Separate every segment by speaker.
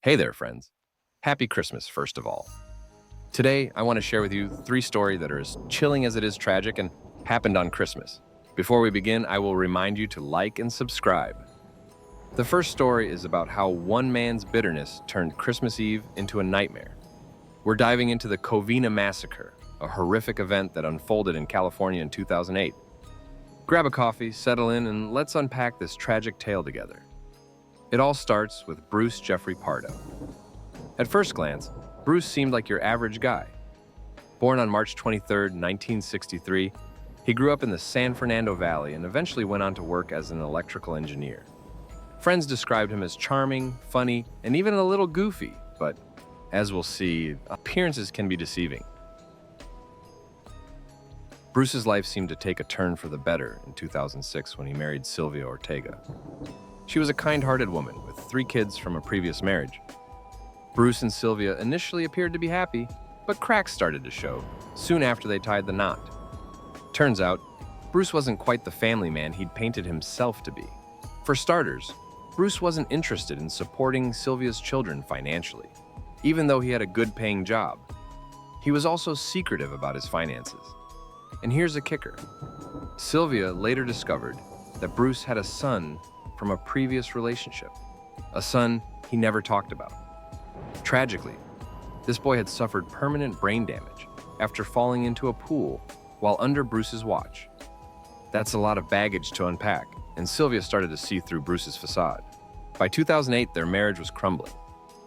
Speaker 1: Hey there, friends. Happy Christmas, first of all. Today, I want to share with you three stories that are as chilling as it is tragic and happened on Christmas. Before we begin, I will remind you to like and subscribe. The first story is about how one man's bitterness turned Christmas Eve into a nightmare. We're diving into the Covina Massacre, a horrific event that unfolded in California in 2008. Grab a coffee, settle in, and let's unpack this tragic tale together. It all starts with Bruce Jeffrey Pardo. At first glance, Bruce seemed like your average guy. Born on March 23, 1963, he grew up in the San Fernando Valley and eventually went on to work as an electrical engineer. Friends described him as charming, funny, and even a little goofy, but as we'll see, appearances can be deceiving. Bruce's life seemed to take a turn for the better in 2006 when he married Sylvia Ortega. She was a kind-hearted woman with 3 kids from a previous marriage. Bruce and Sylvia initially appeared to be happy, but cracks started to show soon after they tied the knot. Turns out, Bruce wasn't quite the family man he'd painted himself to be. For starters, Bruce wasn't interested in supporting Sylvia's children financially, even though he had a good-paying job. He was also secretive about his finances. And here's a kicker. Sylvia later discovered that Bruce had a son from a previous relationship, a son he never talked about. Tragically, this boy had suffered permanent brain damage after falling into a pool while under Bruce's watch. That's a lot of baggage to unpack, and Sylvia started to see through Bruce's facade. By 2008, their marriage was crumbling.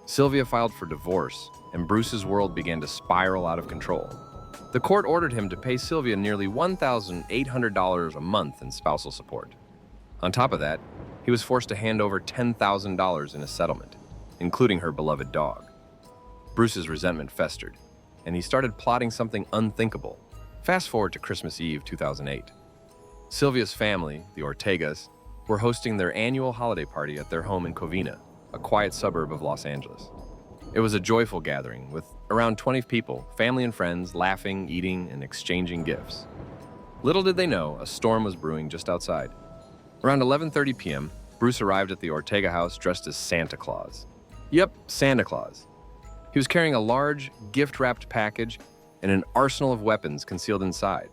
Speaker 1: Sylvia filed for divorce, and Bruce's world began to spiral out of control. The court ordered him to pay Sylvia nearly $1,800 a month in spousal support. On top of that, he was forced to hand over $10,000 in a settlement, including her beloved dog. Bruce's resentment festered, and he started plotting something unthinkable. Fast forward to Christmas Eve 2008. Sylvia's family, the Ortegas, were hosting their annual holiday party at their home in Covina, a quiet suburb of Los Angeles. It was a joyful gathering with around 20 people, family and friends, laughing, eating, and exchanging gifts. Little did they know, a storm was brewing just outside. Around 11:30 p.m., Bruce arrived at the Ortega house dressed as Santa Claus. Yep, Santa Claus. He was carrying a large, gift-wrapped package and an arsenal of weapons concealed inside.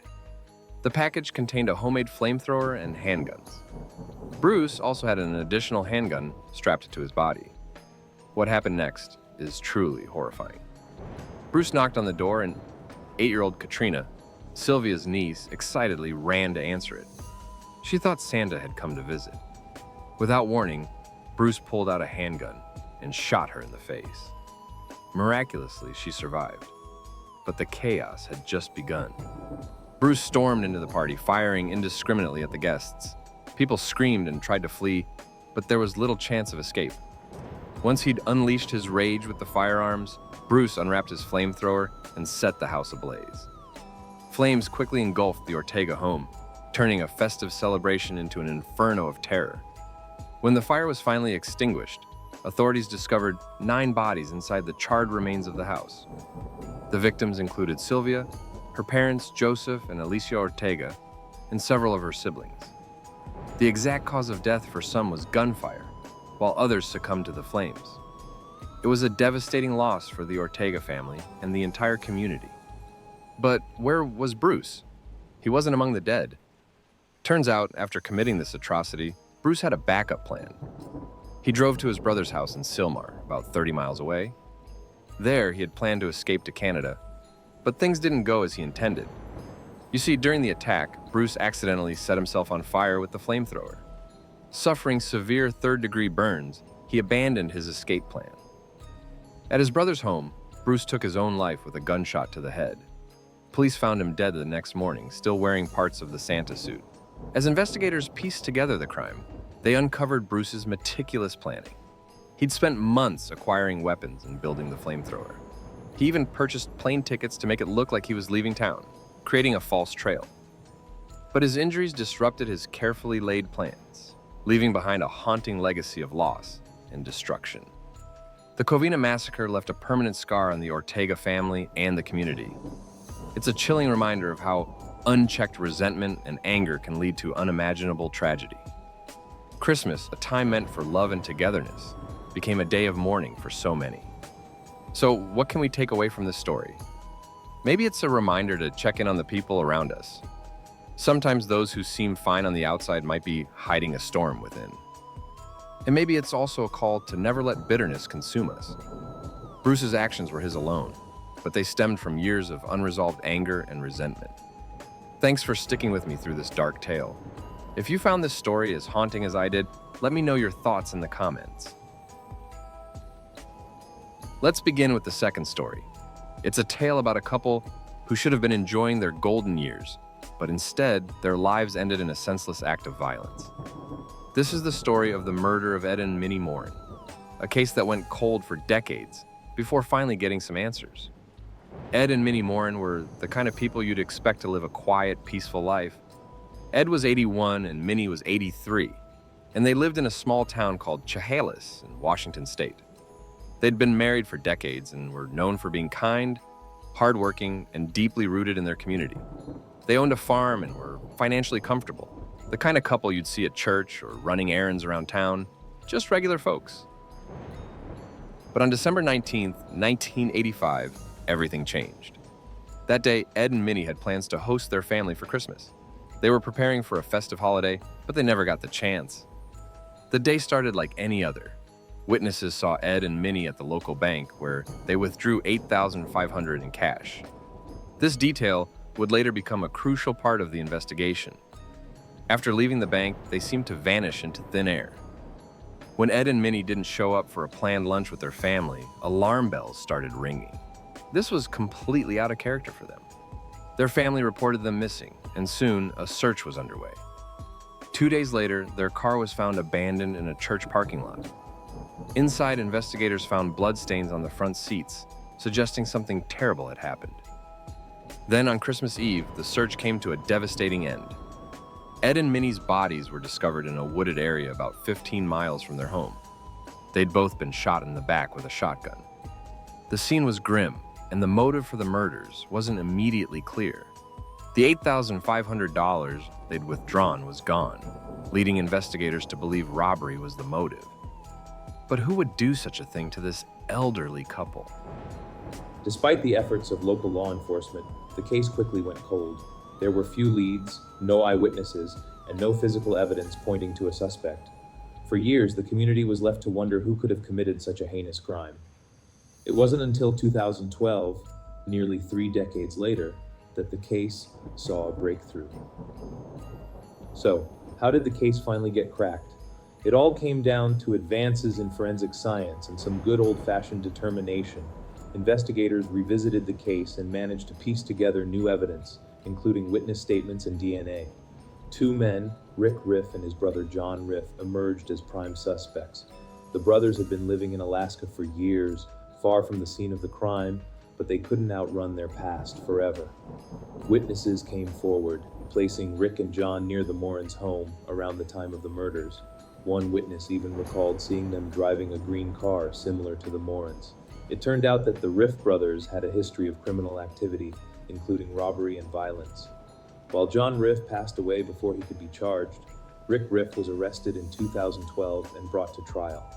Speaker 1: The package contained a homemade flamethrower and handguns. Bruce also had an additional handgun strapped to his body. What happened next is truly horrifying. Bruce knocked on the door and 8-year-old Katrina, Sylvia's niece, excitedly ran to answer it. She thought Santa had come to visit. Without warning, Bruce pulled out a handgun and shot her in the face. Miraculously, she survived, but the chaos had just begun. Bruce stormed into the party, firing indiscriminately at the guests. People screamed and tried to flee, but there was little chance of escape. Once he'd unleashed his rage with the firearms, Bruce unwrapped his flamethrower and set the house ablaze. Flames quickly engulfed the Ortega home, turning a festive celebration into an inferno of terror. When the fire was finally extinguished, authorities discovered 9 bodies inside the charred remains of the house. The victims included Sylvia, her parents Joseph and Alicia Ortega, and several of her siblings. The exact cause of death for some was gunfire, while others succumbed to the flames. It was a devastating loss for the Ortega family and the entire community. But where was Bruce? He wasn't among the dead. Turns out, after committing this atrocity, Bruce had a backup plan. He drove to his brother's house in Sylmar, about 30 miles away. There, he had planned to escape to Canada, but things didn't go as he intended. You see, during the attack, Bruce accidentally set himself on fire with the flamethrower. Suffering severe third-degree burns, he abandoned his escape plan. At his brother's home, Bruce took his own life with a gunshot to the head. Police found him dead the next morning, still wearing parts of the Santa suit. As investigators pieced together the crime, they uncovered Bruce's meticulous planning. He'd spent months acquiring weapons and building the flamethrower. He even purchased plane tickets to make it look like he was leaving town, creating a false trail. But his injuries disrupted his carefully laid plans, leaving behind a haunting legacy of loss and destruction. The Covina Massacre left a permanent scar on the Ortega family and the community. It's a chilling reminder of how unchecked resentment and anger can lead to unimaginable tragedy. Christmas, a time meant for love and togetherness, became a day of mourning for so many. So, what can we take away from this story? Maybe it's a reminder to check in on the people around us. Sometimes those who seem fine on the outside might be hiding a storm within. And maybe it's also a call to never let bitterness consume us. Bruce's actions were his alone, but they stemmed from years of unresolved anger and resentment. Thanks for sticking with me through this dark tale. If you found this story as haunting as I did, let me know your thoughts in the comments. Let's begin with the second story. It's a tale about a couple who should have been enjoying their golden years, but instead, their lives ended in a senseless act of violence. This is the story of the murder of Ed and Minnie Morin, a case that went cold for decades before finally getting some answers. Ed and Minnie Morin were the kind of people you'd expect to live a quiet, peaceful life. Ed was 81 and Minnie was 83, and they lived in a small town called Chehalis in Washington State. They'd been married for decades and were known for being kind, hardworking, and deeply rooted in their community. They owned a farm and were financially comfortable, the kind of couple you'd see at church or running errands around town, just regular folks. But on December 19th, 1985, everything changed. That day, Ed and Minnie had plans to host their family for Christmas. They were preparing for a festive holiday, but they never got the chance. The day started like any other. Witnesses saw Ed and Minnie at the local bank where they withdrew $8,500 in cash. This detail would later become a crucial part of the investigation. After leaving the bank, they seemed to vanish into thin air. When Ed and Minnie didn't show up for a planned lunch with their family, alarm bells started ringing. This was completely out of character for them. Their family reported them missing, and soon a search was underway. 2 days later, their car was found abandoned in a church parking lot. Inside, investigators found bloodstains on the front seats, suggesting something terrible had happened. Then on Christmas Eve, the search came to a devastating end. Ed and Minnie's bodies were discovered in a wooded area about 15 miles from their home. They'd both been shot in the back with a shotgun. The scene was grim, and the motive for the murders wasn't immediately clear. The $8,500 they'd withdrawn was gone, leading investigators to believe robbery was the motive. But who would do such a thing to this elderly couple?
Speaker 2: Despite the efforts of local law enforcement, the case quickly went cold. There were few leads, no eyewitnesses, and no physical evidence pointing to a suspect. For years, the community was left to wonder who could have committed such a heinous crime. It wasn't until 2012, nearly 3 decades later, that the case saw a breakthrough. So, how did the case finally get cracked? It all came down to advances in forensic science and some good old-fashioned determination. Investigators revisited the case and managed to piece together new evidence, including witness statements and DNA. 2 men, Rick Riff and his brother John Riff, emerged as prime suspects. The brothers had been living in Alaska for years, far from the scene of the crime, but they couldn't outrun their past forever. Witnesses came forward, placing Rick and John near the Morins' home around the time of the murders. One witness even recalled seeing them driving a green car similar to the Morins. It turned out that the Riff brothers had a history of criminal activity, including robbery and violence. While John Riff passed away before he could be charged, Rick Riff was arrested in 2012 and brought to trial.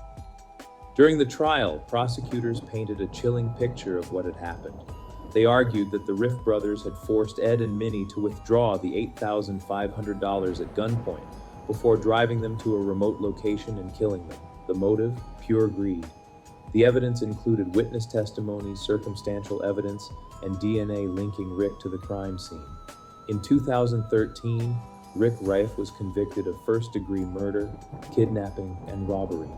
Speaker 2: During the trial, prosecutors painted a chilling picture of what had happened. They argued that the Riff brothers had forced Ed and Minnie to withdraw the $8,500 at gunpoint before driving them to a remote location and killing them. The motive? Pure greed. The evidence included witness testimony, circumstantial evidence, and DNA linking Rick to the crime scene. In 2013, Rick Riff was convicted of first-degree murder, kidnapping, and robbery.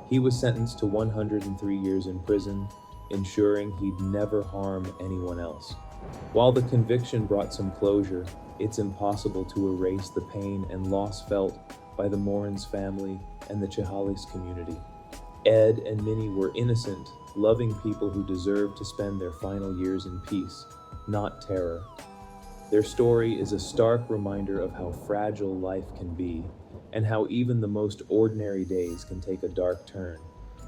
Speaker 2: He was sentenced to 103 years in prison, ensuring he'd never harm anyone else. While the conviction brought some closure, it's impossible to erase the pain and loss felt by the Morins family and the Chehalis community. Ed and Minnie were innocent, loving people who deserved to spend their final years in peace, not terror. Their story is a stark reminder of how fragile life can be, and how even the most ordinary days can take a dark turn.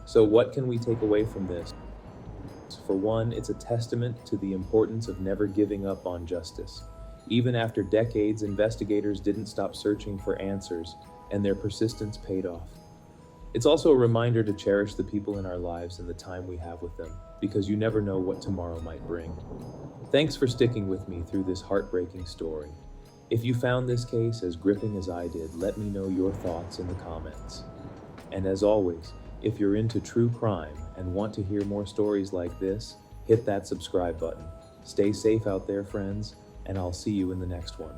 Speaker 2: So what can we take away from this? For one, it's a testament to the importance of never giving up on justice. Even after decades, investigators didn't stop searching for answers, and their persistence paid off. It's also a reminder to cherish the people in our lives and the time we have with them, because you never know what tomorrow might bring. Thanks for sticking with me through this heartbreaking story. If you found this case as gripping as I did, let me know your thoughts in the comments. And as always, if you're into true crime and want to hear more stories like this, hit that subscribe button. Stay safe out there, friends, and I'll see you in the next one.